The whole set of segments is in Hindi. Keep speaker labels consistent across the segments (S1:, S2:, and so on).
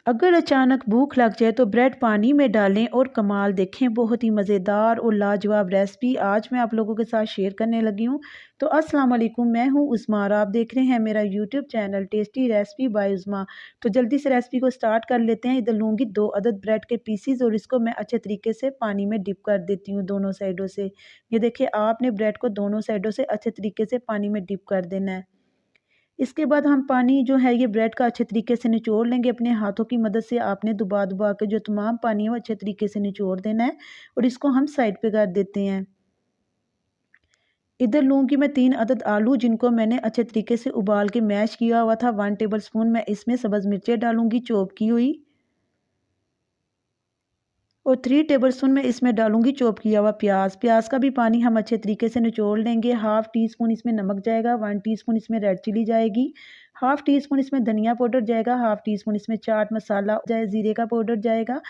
S1: अगर अचानक भूख लग जाए तो ब्रेड पानी में डालें और कमाल देखें, बहुत ही मज़ेदार और लाजवाब रेसिपी आज मैं आप लोगों के साथ शेयर करने लगी हूँ। तो अस्सलाम वालेकुम, मैं हूँ उस्मा और आप देख रहे हैं मेरा YouTube channel tasty recipe by Usma. तो जल्दी से रेसिपी को स्टार्ट कर लेते हैं। इधर लूँगी 2 अदद ब्रेड के पीसीज और इसको मैं अच्छे तरीके से पानी में डिप कर देती हूँ दोनों साइडों से। ये देखिए, आपने ब्रेड को दोनों साइडों से अच्छे तरीके से पानी में डिप कर देना है। इसके बाद हम पानी जो है ये ब्रेड का अच्छे तरीके से निचोड़ लेंगे अपने हाथों की मदद से। आपने दबा दबा के जो तमाम पानी है वो अच्छे तरीके से निचोड़ देना है और इसको हम साइड पे कर देते हैं। इधर लूँगी मैं 3 अदद आलू, जिनको मैंने अच्छे तरीके से उबाल के मैश किया हुआ था। 1 टेबल स्पून मैं इसमें सब्ज़ मिर्चें डालूँगी चॉप की हुई और 3 टेबलस्पून मैं इसमें डालूंगी चॉप किया हुआ प्याज। प्याज का भी पानी हम अच्छे तरीके से निचोड़ लेंगे। हाफ़ टी स्पून इसमें नमक जाएगा, 1 टीस्पून इसमें रेड चिली जाएगी, हाफ़ टी स्पून इसमें धनिया पाउडर जाएगा, हाफ़ टी स्पून इसमें चाट मसाला जाए, ज़ीरे का पाउडर जाएगा,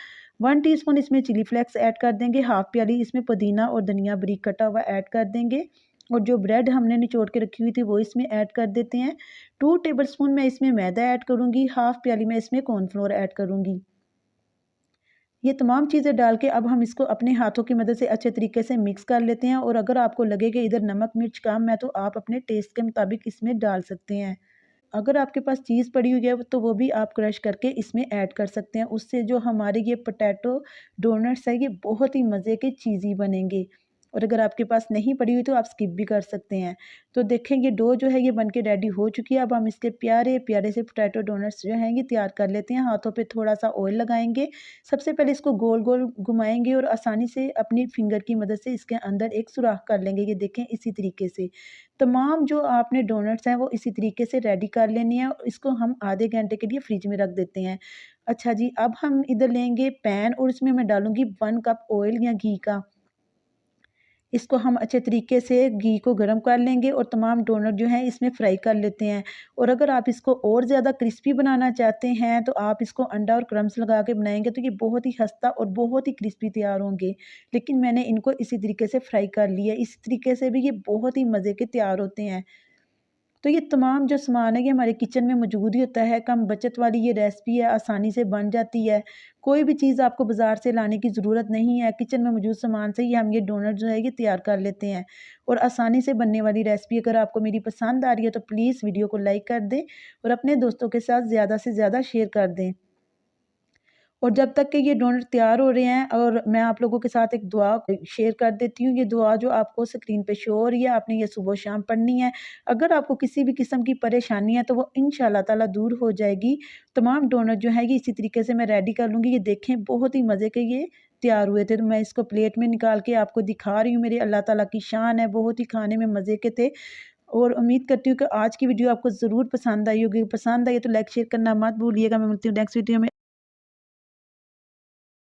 S1: 1 टीस्पून इसमें चिली फ्लेक्स ऐड कर देंगे, हाफ़ प्याली इसमें पुदीना और धनिया बारीक कटा हुआ ऐड कर देंगे और जो ब्रेड हमने निचोड़ के रखी हुई थी वो इसमें ऐड कर देते हैं। 2 टेबलस्पून मैं इसमें मैदा ऐड करूँगी, हाफ़ प्याली मैं इसमें कॉर्नफ्लोर ऐड करूँगी। ये तमाम चीज़ें डाल के अब हम इसको अपने हाथों की मदद से अच्छे तरीके से मिक्स कर लेते हैं और अगर आपको लगे कि इधर नमक मिर्च कम है तो आप अपने टेस्ट के मुताबिक इसमें डाल सकते हैं। अगर आपके पास चीज़ पड़ी हुई है तो वो भी आप क्रश करके इसमें ऐड कर सकते हैं। उससे जो हमारे ये पोटैटो डोनट्स है ये बहुत ही मज़े के चीज़ी बनेंगे। और अगर आपके पास नहीं पड़ी हुई तो आप स्किप भी कर सकते हैं। तो देखें, ये डो जो है ये बन के रेडी हो चुकी है। अब हम इसके प्यारे प्यारे से पोटैटो डोनट्स जो हैं ये तैयार कर लेते हैं। हाथों पे थोड़ा सा ऑयल लगाएंगे। सबसे पहले इसको गोल गोल घुमाएंगे और आसानी से अपनी फिंगर की मदद से इसके अंदर एक सुराख कर लेंगे। ये देखें, इसी तरीके से तमाम जो आपने डोनट्स हैं वो इसी तरीके से रेडी कर लेनी है। इसको हम आधे घंटे के लिए फ्रिज में रख देते हैं। अच्छा जी, अब हम इधर लेंगे पैन और इसमें मैं डालूंगी 1 कप ऑयल या घी का। इसको हम अच्छे तरीके से घी को गर्म कर लेंगे और तमाम डोनट जो हैं इसमें फ्राई कर लेते हैं। और अगर आप इसको और ज़्यादा क्रिस्पी बनाना चाहते हैं तो आप इसको अंडा और क्रम्स लगा के बनाएंगे तो ये बहुत ही खस्ता और बहुत ही क्रिस्पी तैयार होंगे। लेकिन मैंने इनको इसी तरीके से फ्राई कर लिया है। इसी तरीके से भी ये बहुत ही मज़े के तैयार होते हैं। तो ये तमाम जो सामान है ये हमारे किचन में मौजूद ही होता है। कम बचत वाली ये रेसिपी है, आसानी से बन जाती है। कोई भी चीज़ आपको बाज़ार से लाने की ज़रूरत नहीं है। किचन में मौजूद सामान से ही हम ये डोनट जो है ये तैयार कर लेते हैं और आसानी से बनने वाली रेसिपी अगर आपको मेरी पसंद आ रही है तो प्लीज़ वीडियो को लाइक कर दें और अपने दोस्तों के साथ ज़्यादा से ज़्यादा शेयर कर दें। और जब तक कि ये डोनट तैयार हो रहे हैं और मैं आप लोगों के साथ एक दुआ शेयर कर देती हूँ। ये दुआ जो आपको स्क्रीन पे शो हो रही है, आपने ये सुबह शाम पढ़नी है। अगर आपको किसी भी किस्म की परेशानी है तो वो इंशाल्लाह ताला दूर हो जाएगी। तमाम डोनट जो है ये इसी तरीके से मैं रेडी कर लूँगी। ये देखें, बहुत ही मज़े के ये तैयार हुए थे। तो मैं इसको प्लेट में निकाल के आपको दिखा रही हूँ। मेरे अल्लाह ताला की शान है, बहुत ही खाने में मज़े के थे। और उम्मीद करती हूँ कि आज की वीडियो आपको ज़रूर पसंद आई होगी। पसंद आई तो लाइक शेयर करना मत भूलिएगा। मैं मिलती हूँ नेक्स्ट वीडियो में।